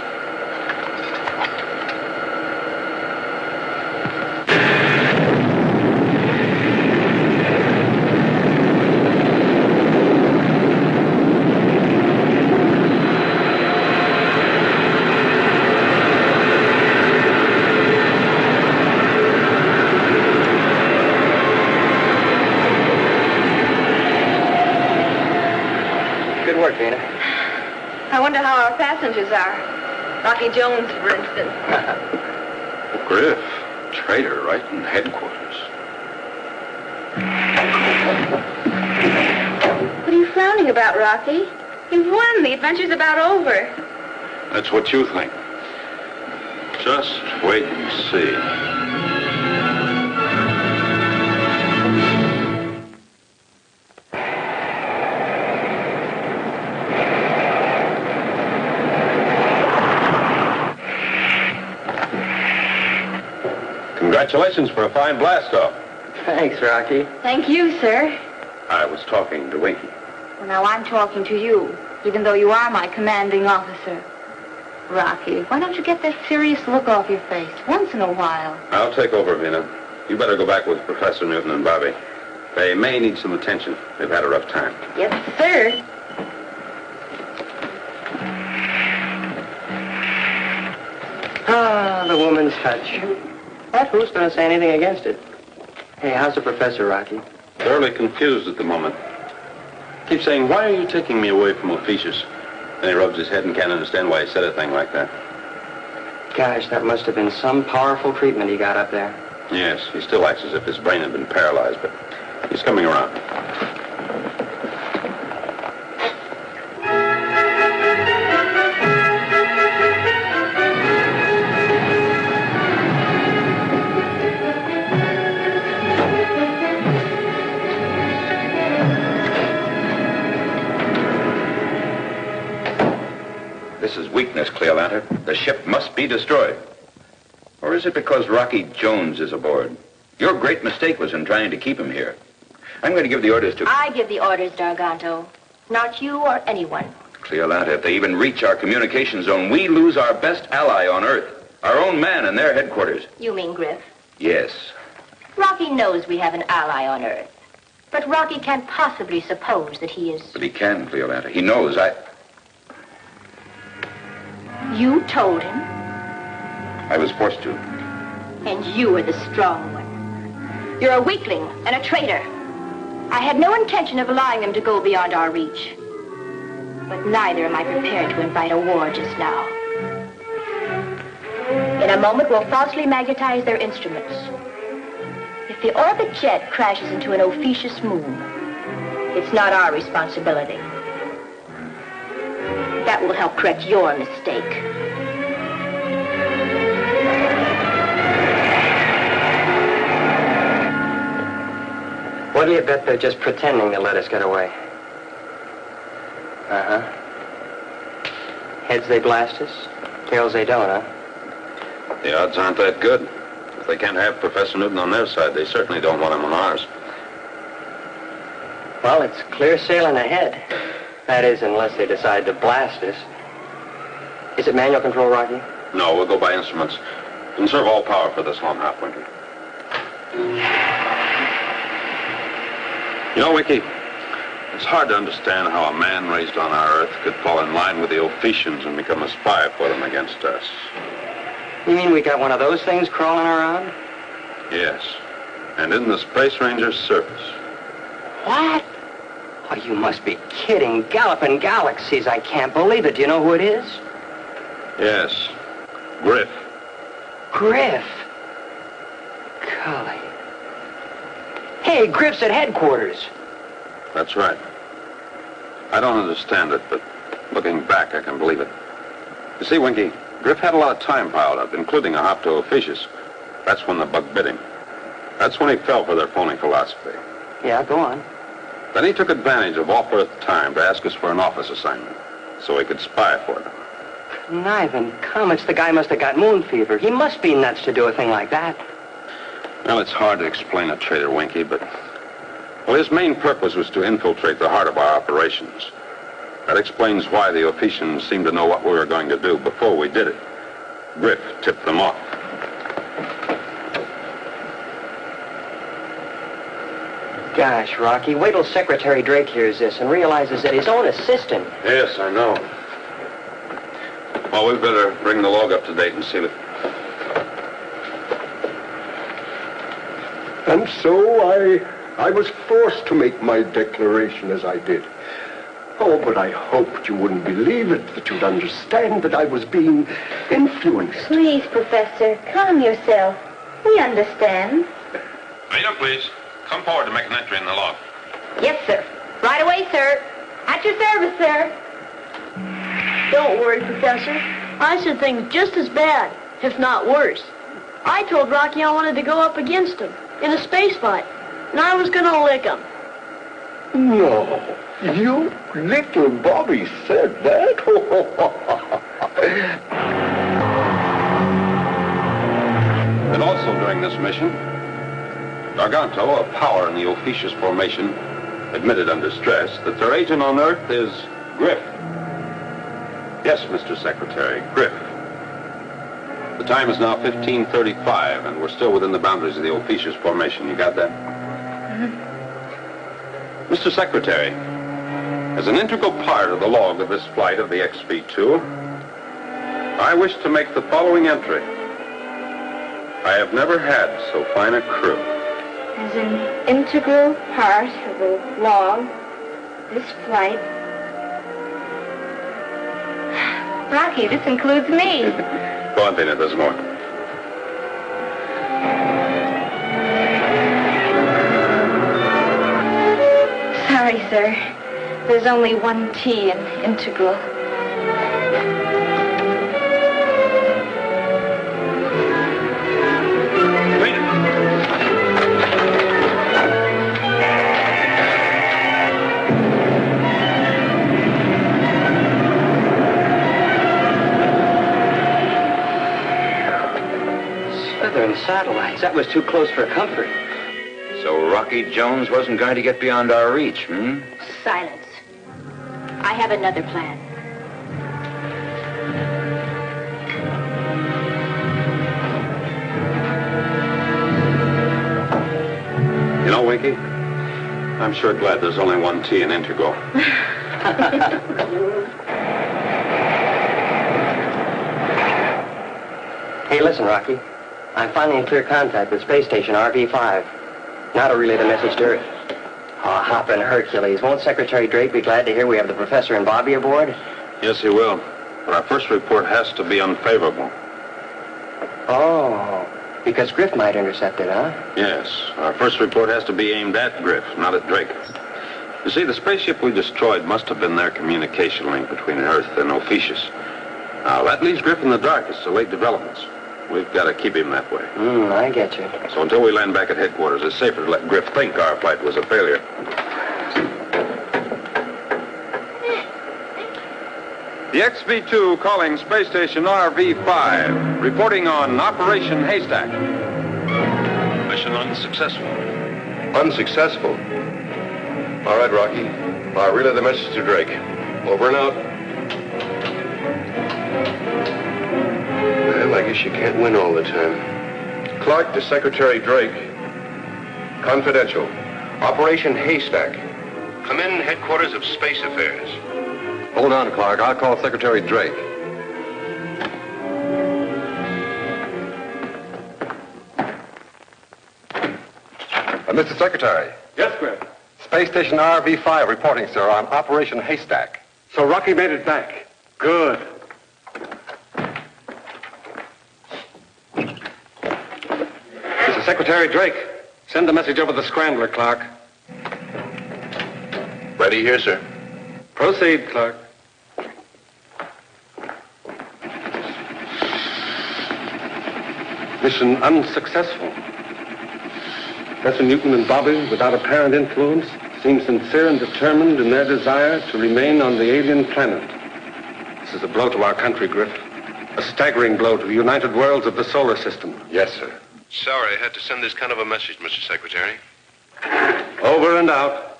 Vina. I wonder how our passengers are. Rocky Jones, for instance. Griff, traitor right in headquarters. What are you frowning about, Rocky? You've won. The adventure's about over. That's what you think. Just wait and see. Congratulations for a fine blast-off. Thanks, Rocky. Thank you, sir. I was talking to Winky. Well, now I'm talking to you, even though you are my commanding officer. Rocky, why don't you get that serious look off your face once in a while? I'll take over, Vina. You better go back with Professor Newton and Bobby. They may need some attention. They've had a rough time. Yes, sir. Ah, the woman's touch. But who's going to say anything against it? Hey, how's the professor, Rocky? Thoroughly confused at the moment. Keeps saying, why are you taking me away from Officious? Then he rubs his head and can't understand why he said a thing like that. Gosh, that must have been some powerful treatment he got up there. Yes, he still acts as if his brain had been paralyzed, but he's coming around. This is weakness, Cleolanta. The ship must be destroyed. Or is it because Rocky Jones is aboard? Your great mistake was in trying to keep him here. I'm going to give the orders to... I give the orders, Darganto. Not you or anyone. Cleolanta, if they even reach our communication zone, we lose our best ally on Earth. Our own man in their headquarters. You mean Griff? Yes. Rocky knows we have an ally on Earth. But Rocky can't possibly suppose that he is... But he can, Cleolanta. He knows You told him? I was forced to. And you are the strong one. You're a weakling and a traitor. I had no intention of allowing them to go beyond our reach. But neither am I prepared to invite a war just now. In a moment, we'll falsely magnetize their instruments. If the orbit jet crashes into an Officious moon, it's not our responsibility. That That will help correct your mistake. What do you bet they're just pretending to let us get away? Uh-huh. Heads they blast us, tails they don't, huh? The odds aren't that good. If they can't have Professor Newton on their side, they certainly don't want him on ours. Well, it's clear sailing ahead. That is, unless they decide to blast us. Is it manual control, Rocky? No, we'll go by instruments. Conserve all power for this long hop, Winky. You know, Winky, it's hard to understand how a man raised on our Earth could fall in line with the Ophicians and become a spy for them against us. You mean we got one of those things crawling around? Yes. And in the Space Ranger's service. What? Oh, you must be kidding. Galloping galaxies. I can't believe it. Do you know who it is? Yes. Griff. Griff. Golly. Hey, Griff's at headquarters. That's right. I don't understand it, but looking back, I can believe it. You see, Winky, Griff had a lot of time piled up, including a hop to Ophiuchus. That's when the bug bit him. That's when he fell for their phony philosophy. Yeah, go on. Then he took advantage of off-Earth time to ask us for an office assignment, so he could spy for them. Conniving comets, the guy must have got moon fever. He must be nuts to do a thing like that. Well, it's hard to explain a traitor, Winky, but... Well, his main purpose was to infiltrate the heart of our operations. That explains why the Ophicians seemed to know what we were going to do before we did it. Griff tipped them off. Gosh, Rocky, wait till Secretary Drake hears this and realizes that his own assistant... Yes, I know. Well, we'd better bring the log up to date and seal it. And so I was forced to make my declaration as I did. Oh, but I hoped you wouldn't believe it, that you'd understand that I was being influenced. Please, Professor, calm yourself. We understand. Rita, please. Come forward to make an entry in the log. Yes, sir. Right away, sir. At your service, sir. Don't worry, Professor. I said things just as bad, if not worse. I told Rocky I wanted to go up against him in a space fight, and I was going to lick him. No, you little Bobby said that? And also during this mission, Garganto, a power in the Ophiuchus formation, admitted under stress that their agent on Earth is Griff. Yes, Mr. Secretary, Griff. The time is now 15:35, and we're still within the boundaries of the Ophiuchus formation. You got that? Mm-hmm. Mr. Secretary, as an integral part of the log of this flight of the XV-2, I wish to make the following entry. I have never had so fine a crew. As an integral part of the log, this flight... Rocky, this includes me. Go on, Tina, there's more. Sorry, sir. There's only one T in integral. Satellites. That was too close for comfort. So Rocky Jones wasn't going to get beyond our reach, hmm? Silence. I have another plan. You know, Winky, I'm sure glad there's only one T in integral. Hey, listen, Rocky. I'm finally in clear contact with space station RV-5. Now to relay the message to Earth. Oh, hoppin' Hercules. Won't Secretary Drake be glad to hear we have the professor and Bobby aboard? Yes, he will. But our first report has to be unfavorable. Oh, because Griff might intercept it, huh? Yes. Our first report has to be aimed at Griff, not at Drake. You see, the spaceship we destroyed must have been their communication link between Earth and Ophiuchus. Now, that leaves Griff in the dark as to late developments. We've got to keep him that way. I get you. So until we land back at headquarters, it's safer to let Griff think our flight was a failure. The XV-2 calling space station RV-5, reporting on Operation Haystack. Mission unsuccessful. Unsuccessful? All right, Rocky. I'll relay the message to Drake. Over and out. Well, I guess you can't win all the time. Clark to Secretary Drake. Confidential. Operation Haystack. Come in, headquarters of Space Affairs. Hold on, Clark. I'll call Secretary Drake. Mr. Secretary. Yes, Griff. Space Station RV-5 reporting, sir, on Operation Haystack. So Rocky made it back. Good. Mr. Secretary Drake, send the message over the scrambler, Clark. Ready here, sir. Proceed, Clark. Mission unsuccessful. Professor Newton and Bobby, without apparent influence, seem sincere and determined in their desire to remain on the alien planet. This is a blow to our country, Griff. A staggering blow to the united worlds of the solar system. Yes, sir. Sorry, I had to send this kind of a message, Mr. Secretary. Over and out.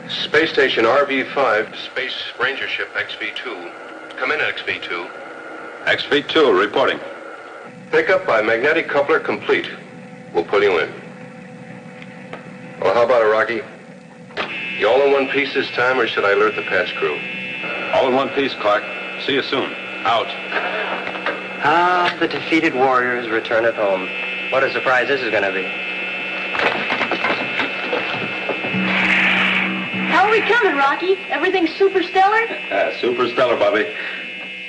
Space Station RV-5, Space Ranger Ship XV-2. Come in, XV-2. XV-2 reporting. Pickup by magnetic coupler complete. We'll pull you in. Well, how about it, Rocky? You all in one piece this time, or should I alert the patch crew? All in one piece, Clark. See you soon. Out. The defeated warriors return at home. What a surprise this is going to be. How are we coming, Rocky? Everything's super stellar? Super stellar, Bobby.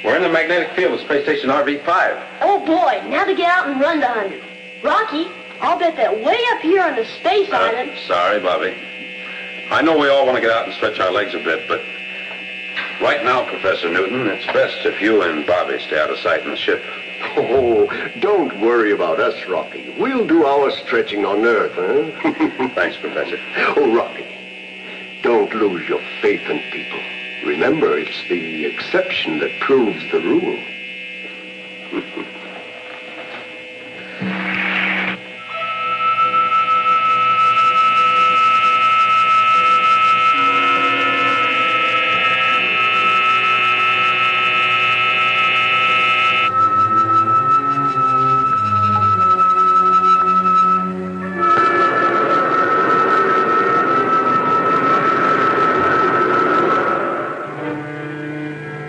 We're in the magnetic field of Space Station RV-5. Oh, boy. Now to get out and run to 100. Rocky, I'll bet that way up here on the space island... Sorry, Bobby. I know we all want to get out and stretch our legs a bit, but right now, Professor Newton, it's best if you and Bobby stay out of sight in the ship. Oh, don't worry about us, Rocky. We'll do our stretching on Earth, huh? Thanks, Professor. Oh, Rocky, don't lose your faith in people. Remember, it's the exception that proves the rule.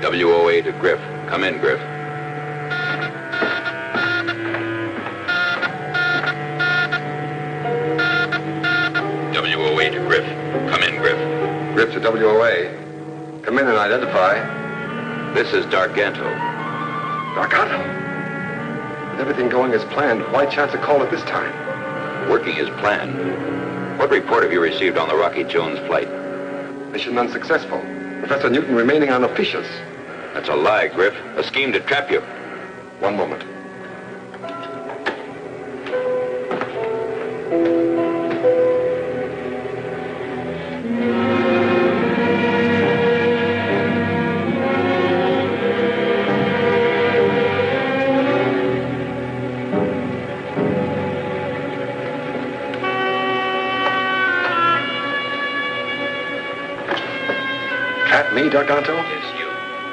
WOA to Griff. Come in, Griff. WOA to Griff. Come in, Griff. Griff to WOA. Come in and identify. This is Darganto. Darganto? With everything going as planned, why chance a call at this time? Working as planned. What report have you received on the Rocky Jones flight? Mission unsuccessful. Professor Newton remaining on Ophiuchus. That's a lie, Griff. A scheme to trap you. One moment. Trap me, Darganto? Yes, you.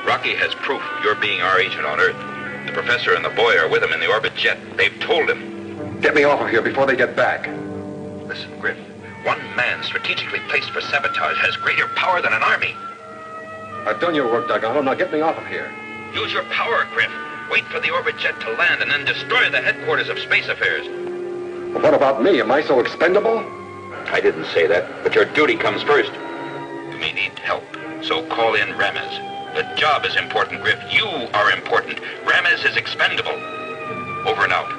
Rocky has proof of your being our agent on Earth. The professor and the boy are with him in the orbit jet. They've told him. Get me off of here before they get back. Listen, Griff. One man strategically placed for sabotage has greater power than an army. I've done your work, Darganto. Now get me off of here. Use your power, Griff. Wait for the orbit jet to land and then destroy the headquarters of Space Affairs. Well, what about me? Am I so expendable? I didn't say that, but your duty comes first. You may need help, so call in Ramez. The job is important, Griff. You are important. Ramez is expendable. Over and out.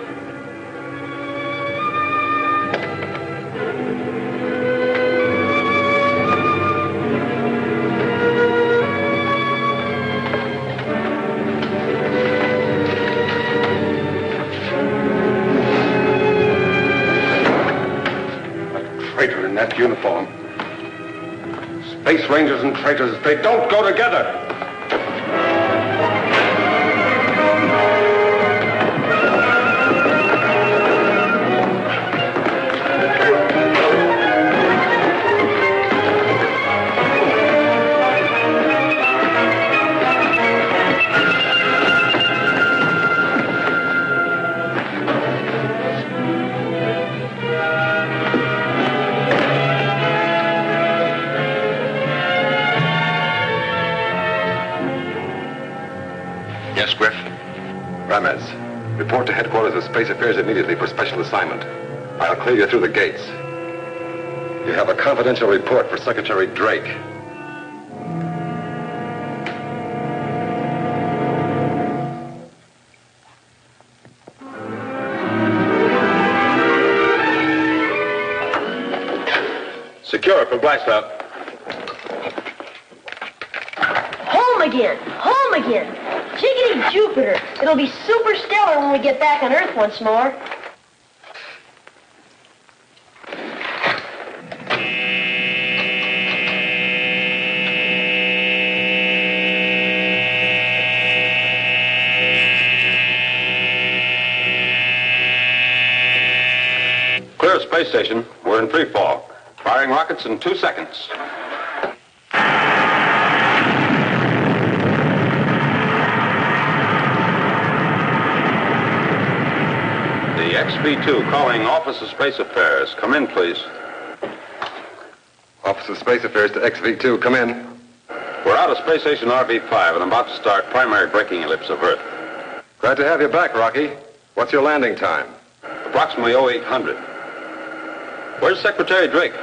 Traitor in that uniform. Space Rangers and traitors, they don't go together. Yes, Griff? Ramez, report to headquarters of Space Affairs immediately for special assignment. I'll clear you through the gates. You have a confidential report for Secretary Drake. Secure for blast out. Home again! Home again! Jiggity Jupiter! It'll be super stellar when we get back on Earth once more. Clear space station. We're in free fall. Firing rockets in 2 seconds. The XV-2 calling Office of Space Affairs. Come in, please. Office of Space Affairs to XV-2, come in. We're out of Space Station RV-5 and about to start primary braking ellipse of Earth. Glad to have you back, Rocky. What's your landing time? Approximately 0800. Where's Secretary Drake?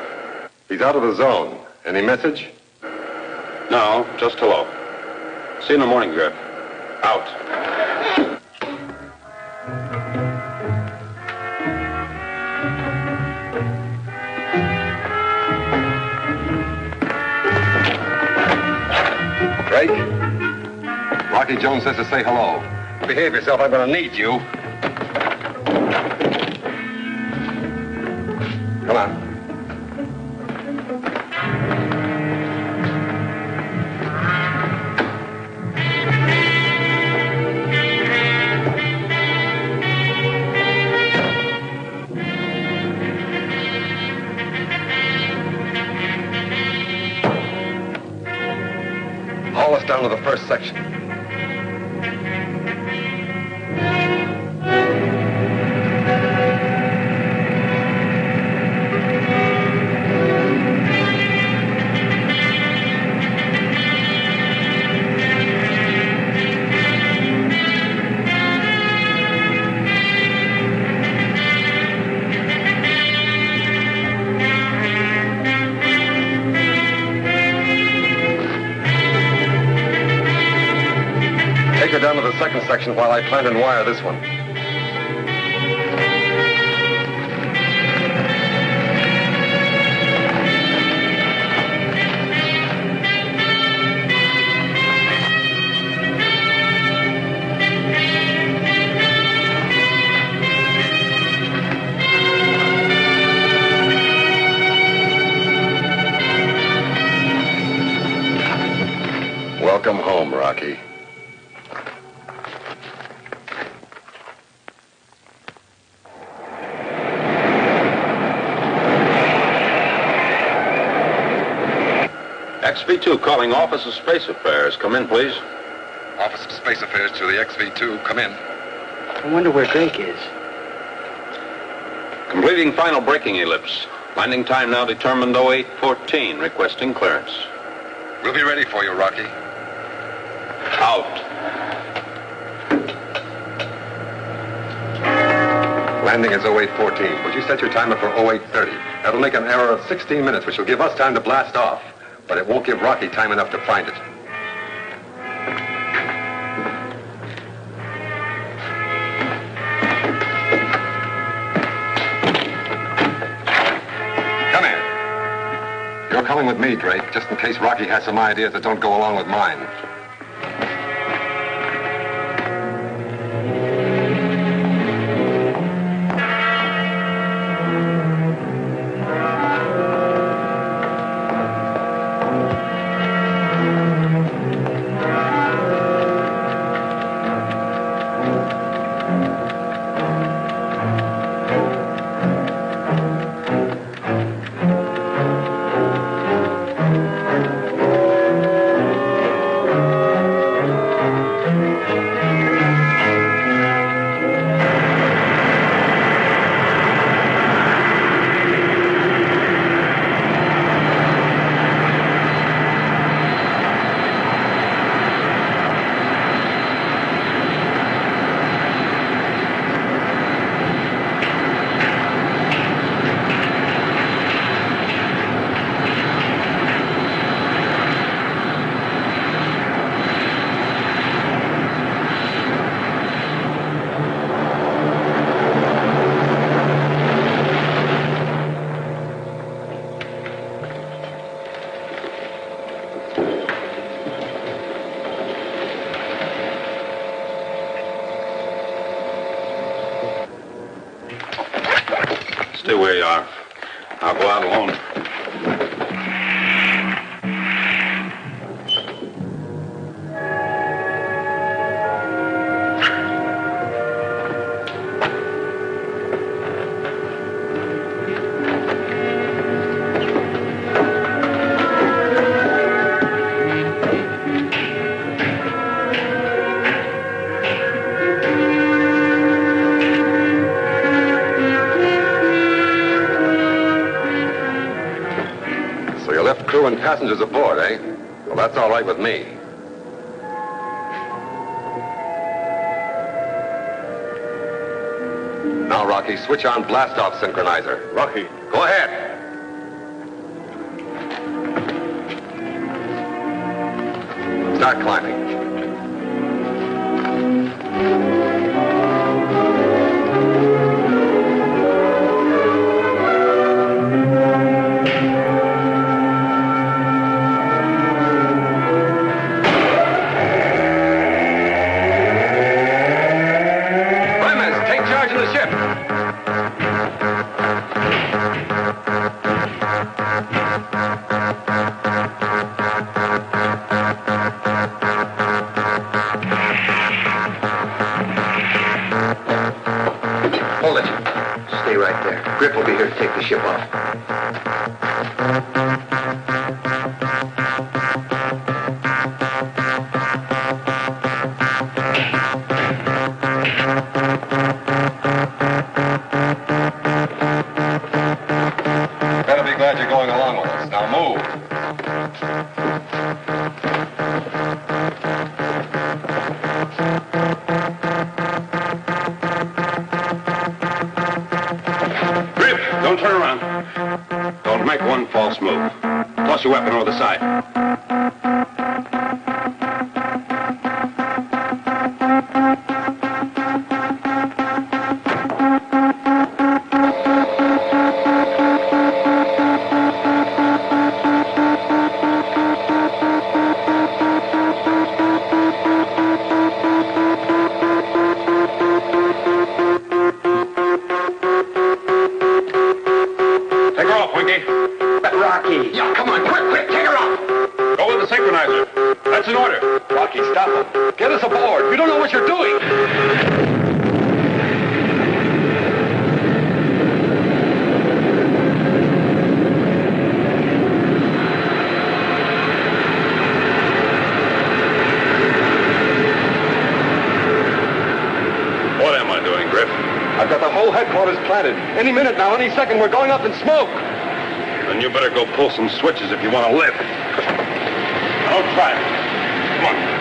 He's out of the zone. Any message? No, just hello. See you in the morning, Griff. Out. Drake? Rocky Jones says to say hello. Behave yourself, I'm gonna need you. Come on. Haul us down to the first section. Take her down to the second section while I plant and wire this one. Welcome home, Rocky. XV-2 calling Office of Space Affairs. Come in, please. Office of Space Affairs to the XV-2. Come in. I wonder where Drake is. Completing final braking ellipse. Landing time now determined 0814. Requesting clearance. We'll be ready for you, Rocky. Out. Landing is 0814. Would you set your timer for 0830? That'll make an error of 16 minutes, which will give us time to blast off. But it won't give Rocky time enough to find it. Come in. You're coming with me, Drake, just in case Rocky has some ideas that don't go along with mine. Stay where you are. I'll go out alone. Crew and passengers aboard, eh? Well, that's all right with me. Now, Rocky, switch on blast-off synchronizer. Rocky. Go ahead. Start climbing. Grip will be here to take the ship off. Better be glad you're going along with us. Now move. Don't turn around. Don't make one false move. Toss your weapon over the side. Rocky. Yeah, come on, quick, take her off. Go with the synchronizer. That's an order. Rocky, stop him. Get us aboard. You don't know what you're doing. What am I doing, Griff? I've got the whole headquarters planted. Any minute now, any second, we're going up in smoke. Then you better go pull some switches if you want to live. Now, don't try it. Come on.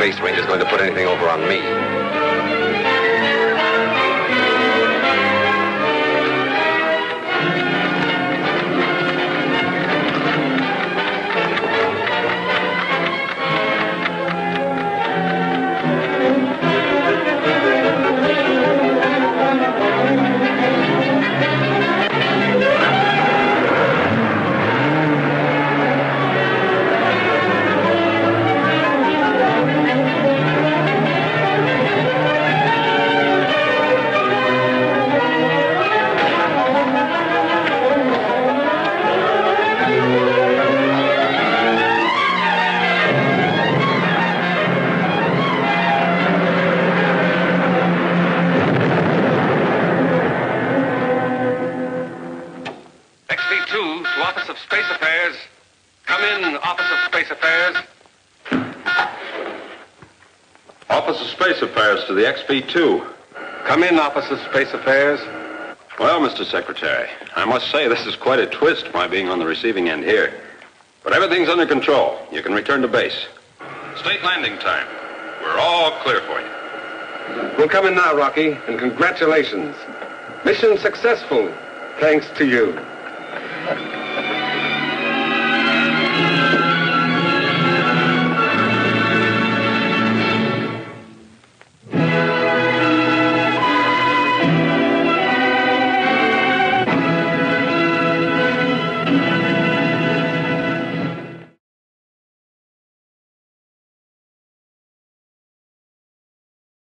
Space Ranger's going to put anything over on me. To the XP2. Come in, Office of Space Affairs. Well, Mr. Secretary, I must say this is quite a twist, my being on the receiving end here. But everything's under control. You can return to base. State landing time. We're all clear for you. We'll come in now, Rocky, and congratulations. Mission successful, thanks to you.